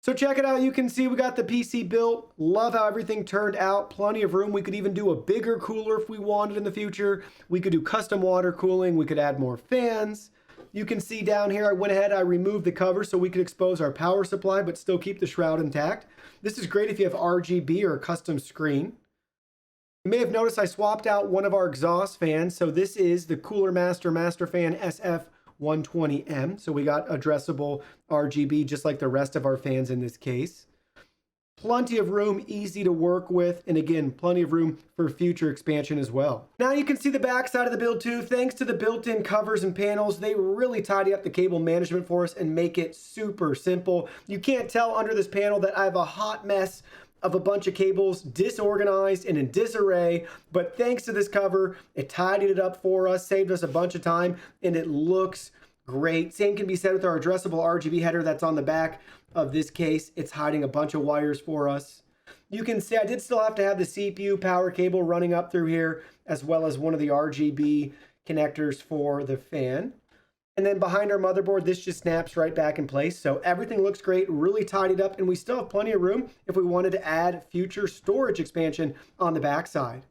So check it out. You can see we got the PC built. Love how everything turned out. Plenty of room. We could even do a bigger cooler if we wanted in the future. We could do custom water cooling. We could add more fans. You can see down here, I went ahead, I removed the cover so we could expose our power supply, but still keep the shroud intact. This is great if you have RGB or a custom screen. You may have noticed I swapped out one of our exhaust fans. So this is the Cooler Master Fan SF120M. So we got addressable RGB just like the rest of our fans in this case. Plenty of room, easy to work with, and again, plenty of room for future expansion as well. Now you can see the back side of the build too. Thanks to the built-in covers and panels, they really tidy up the cable management for us and make it super simple. You can't tell under this panel that I have a hot mess of a bunch of cables disorganized and in disarray, but thanks to this cover, it tidied it up for us, saved us a bunch of time, and it looks great. Same can be said with our addressable RGB header that's on the back of this case. It's hiding a bunch of wires for us. You can see I did still have to have the CPU power cable running up through here, as well as one of the RGB connectors for the fan. And then behind our motherboard, this just snaps right back in place. So everything looks great, really tidied up, and we still have plenty of room if we wanted to add future storage expansion on the backside.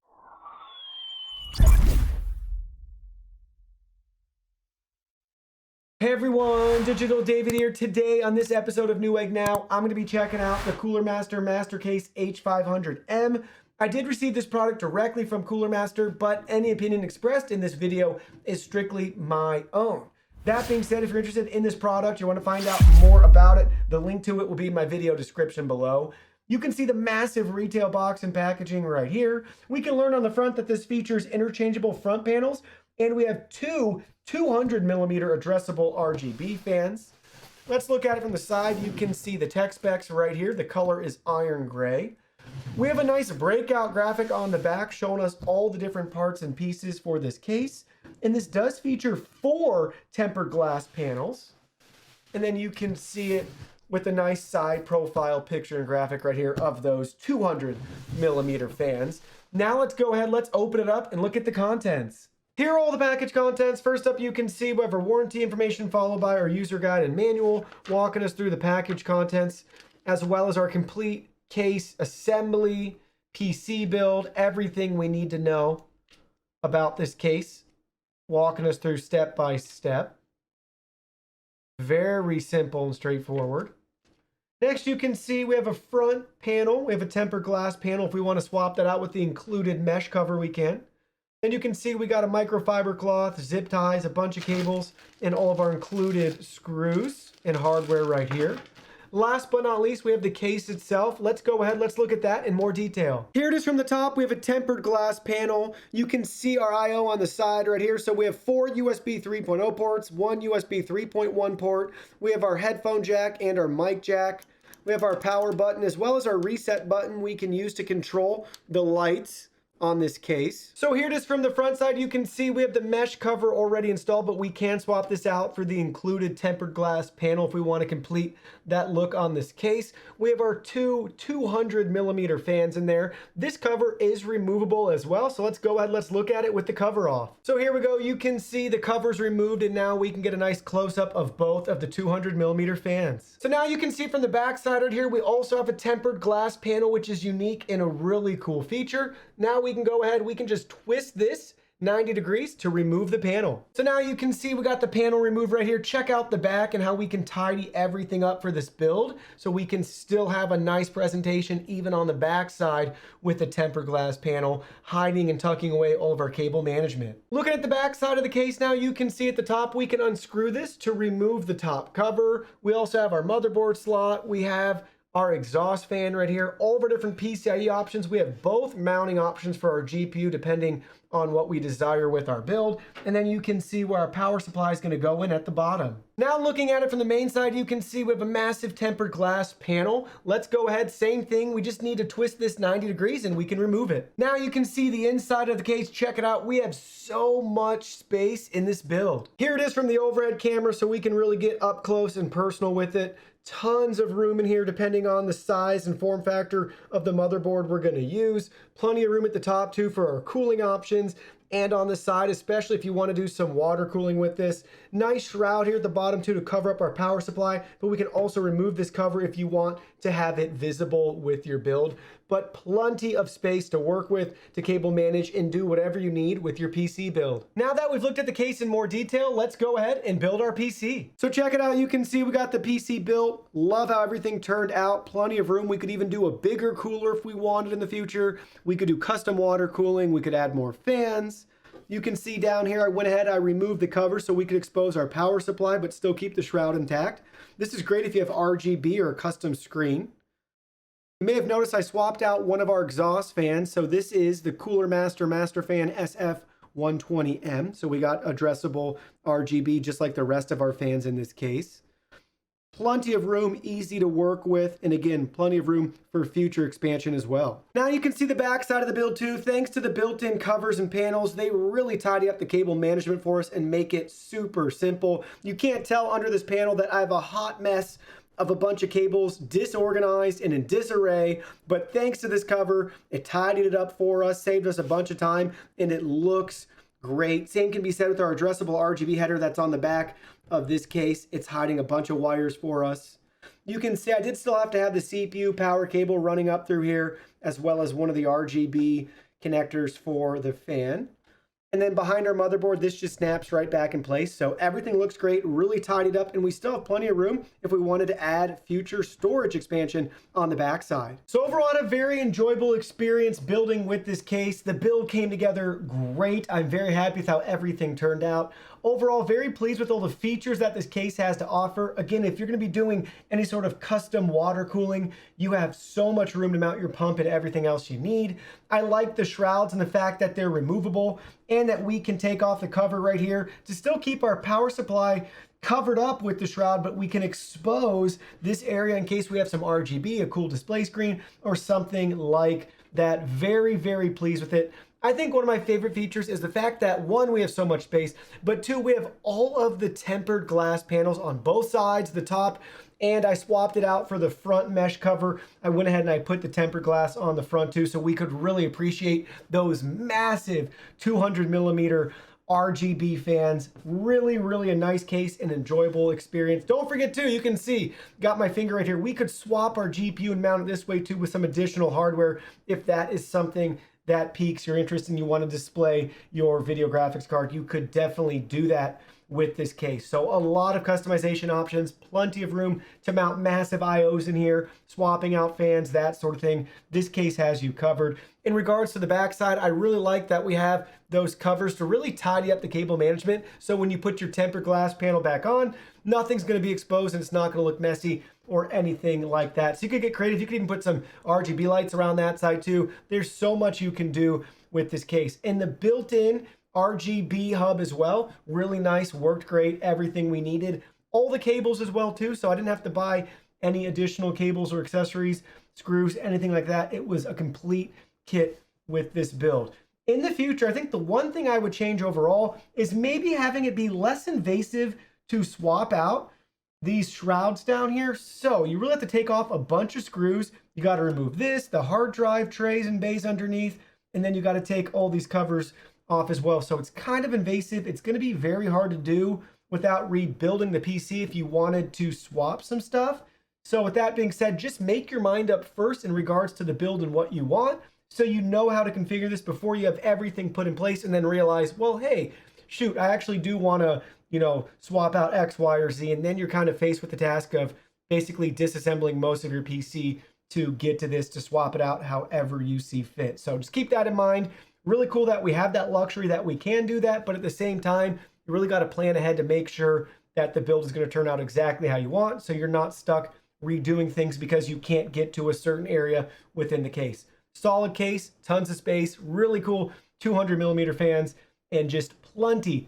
Hey everyone, Digital David here. Today on this episode of Newegg Now, I'm going to be checking out the Cooler Master MasterCase H500M. I did receive this product directly from Cooler Master, but any opinion expressed in this video is strictly my own. That being said, if you're interested in this product, you want to find out more about it, the link to it will be in my video description below. You can see the massive retail box and packaging right here. We can learn on the front that this features interchangeable front panels, and we have two 200mm addressable RGB fans. Let's look at it from the side. You can see the tech specs right here. The color is iron gray. We have a nice breakout graphic on the back showing us all the different parts and pieces for this case. And this does feature 4 tempered glass panels. And then you can see it with a nice side profile picture and graphic right here of those 200mm fans. Now let's go ahead, let's open it up and look at the contents. Here are all the package contents. First up, you can see we have our warranty information followed by our user guide and manual walking us through the package contents, as well as our complete case assembly, PC build, everything we need to know about this case, walking us through step by step. Very simple and straightforward. Next, you can see we have a front panel. We have a tempered glass panel. If we want to swap that out with the included mesh cover, we can. And you can see we got a microfiber cloth, zip ties, a bunch of cables, and all of our included screws and hardware right here. Last but not least, we have the case itself. Let's go ahead, let's look at that in more detail. Here it is from the top. We have a tempered glass panel. You can see our I/O on the side right here. So we have 4 USB 3.0 ports, 1 USB 3.1 port. We have our headphone jack and our mic jack. We have our power button as well as our reset button we can use to control the lights on this case. So here it is from the front side. You can see we have the mesh cover already installed, but we can swap this out for the included tempered glass panel if we want to complete that look on this case. We have our 2 200mm fans in there. This cover is removable as well. So let's go ahead, let's look at it with the cover off. So here we go. You can see the cover's removed, and now we can get a nice close-up of both of the 200mm fans. So now you can see from the back side right here, we also have a tempered glass panel, which is unique and a really cool feature. Now we can go ahead, we can just twist this 90 degrees to remove the panel. So now you can see we got the panel removed right here. Check out the back and how we can tidy everything up for this build so we can still have a nice presentation even on the back side with the tempered glass panel, hiding and tucking away all of our cable management. Looking at the back side of the case now, you can see at the top we can unscrew this to remove the top cover. We also have our motherboard slot. We have our exhaust fan right here, all of our different PCIe options. We have both mounting options for our GPU depending on what we desire with our build. And then you can see where our power supply is going to go in at the bottom. Now looking at it from the main side, you can see we have a massive tempered glass panel. Let's go ahead, same thing. We just need to twist this 90 degrees and we can remove it. Now you can see the inside of the case. Check it out. We have so much space in this build. Here it is from the overhead camera so we can really get up close and personal with it. Tons of room in here depending on the size and form factor of the motherboard we're going to use. Plenty of room at the top too for our cooling options. and on the side, especially if you want to do some water cooling with this. Nice shroud here at the bottom too to cover up our power supply, but we can also remove this cover if you want to have it visible with your build. But plenty of space to work with, to cable manage, and do whatever you need with your PC build. Now that we've looked at the case in more detail, let's go ahead and build our PC. So check it out. You can see we got the PC built. Love how everything turned out. Plenty of room. We could even do a bigger cooler if we wanted in the future. We could do custom water cooling. We could add more fans. You can see down here, I went ahead, I removed the cover so we could expose our power supply, but still keep the shroud intact. This is great if you have RGB or a custom screen. You may have noticed I swapped out one of our exhaust fans. So this is the Cooler Master Fan SF120M. So we got addressable RGB just like the rest of our fans in this case. Plenty of room, easy to work with, and again, plenty of room for future expansion as well. Now you can see the back side of the build too. Thanks to the built-in covers and panels, they really tidy up the cable management for us and make it super simple. You can't tell under this panel that I have a hot mess of a bunch of cables disorganized and in disarray, but thanks to this cover, it tidied it up for us, saved us a bunch of time, and it looks great. Same can be said with our addressable RGB header that's on the back of this case. It's hiding a bunch of wires for us. You can see I did still have to have the CPU power cable running up through here, as well as one of the RGB connectors for the fan. And then behind our motherboard, this just snaps right back in place. So everything looks great, really tidied up, and we still have plenty of room if we wanted to add future storage expansion on the backside. So overall, a very enjoyable experience building with this case. The build came together great. I'm very happy with how everything turned out. Overall, very pleased with all the features that this case has to offer. Again, if you're going to be doing any sort of custom water cooling, you have so much room to mount your pump and everything else you need. I like the shrouds and the fact that they're removable and that we can take off the cover right here to still keep our power supply covered up with the shroud, but we can expose this area in case we have some RGB, a cool display screen, or something like that. Very, very pleased with it. I think one of my favorite features is the fact that one, we have so much space, but two, we have all of the tempered glass panels on both sides, the top, and I swapped it out for the front mesh cover. I went ahead and I put the tempered glass on the front too, so we could really appreciate those massive 200mm RGB fans. Really, really a nice case and enjoyable experience. Don't forget too, you can see, got my finger right here. We could swap our GPU and mount it this way too with some additional hardware if that is something that piques your interest and you want to display your video graphics card. You could definitely do that with this case. So a lot of customization options, plenty of room to mount massive IOs in here, swapping out fans, that sort of thing. This case has you covered. In regards to the backside, I really like that we have those covers to really tidy up the cable management. So when you put your tempered glass panel back on, nothing's going to be exposed and it's not going to look messy or anything like that. So you could get creative. You could even put some RGB lights around that side too. There's so much you can do with this case. And the built-in RGB hub as well, really nice, worked great, everything we needed. All the cables as well too, so I didn't have to buy any additional cables or accessories, screws, anything like that. It was a complete kit with this build. In the future, I think the one thing I would change overall is maybe having it be less invasive to swap out these shrouds down here. So you really have to take off a bunch of screws. You got to remove this, the hard drive trays and bays underneath, and then you got to take all these covers off as well. So it's kind of invasive. It's going to be very hard to do without rebuilding the PC if you wanted to swap some stuff. So with that being said, just make your mind up first in regards to the build and what you want, so you know how to configure this before you have everything put in place and then realize, well, hey, shoot, I actually do want to, swap out X, Y, or Z. And then you're kind of faced with the task of basically disassembling most of your PC to get to this, to swap it out however you see fit. So just keep that in mind. Really cool that we have that luxury that we can do that, but at the same time, you really got to plan ahead to make sure that the build is going to turn out exactly how you want, so you're not stuck redoing things because you can't get to a certain area within the case. Solid case, tons of space, really cool 200mm fans, and just plenty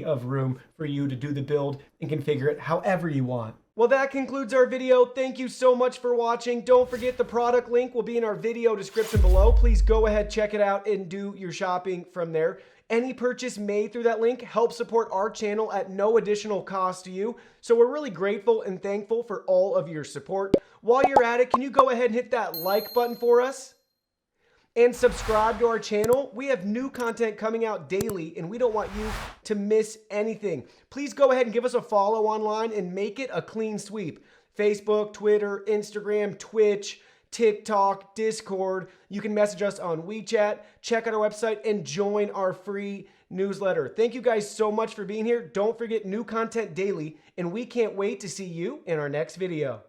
of room for you to do the build and configure it however you want. Well, that concludes our video. Thank you so much for watching. Don't forget the product link will be in our video description below. Please go ahead, check it out, and do your shopping from there. Any purchase made through that link helps support our channel at no additional cost to you. So we're really grateful and thankful for all of your support. While you're at it, can you go ahead and hit that like button for us? and subscribe to our channel. We have new content coming out daily, and we don't want you to miss anything. Please go ahead and give us a follow online and make it a clean sweep. Facebook, Twitter, Instagram, Twitch, TikTok, Discord. You can message us on WeChat, check out our website, and join our free newsletter. Thank you guys so much for being here. Don't forget, new content daily, and we can't wait to see you in our next video.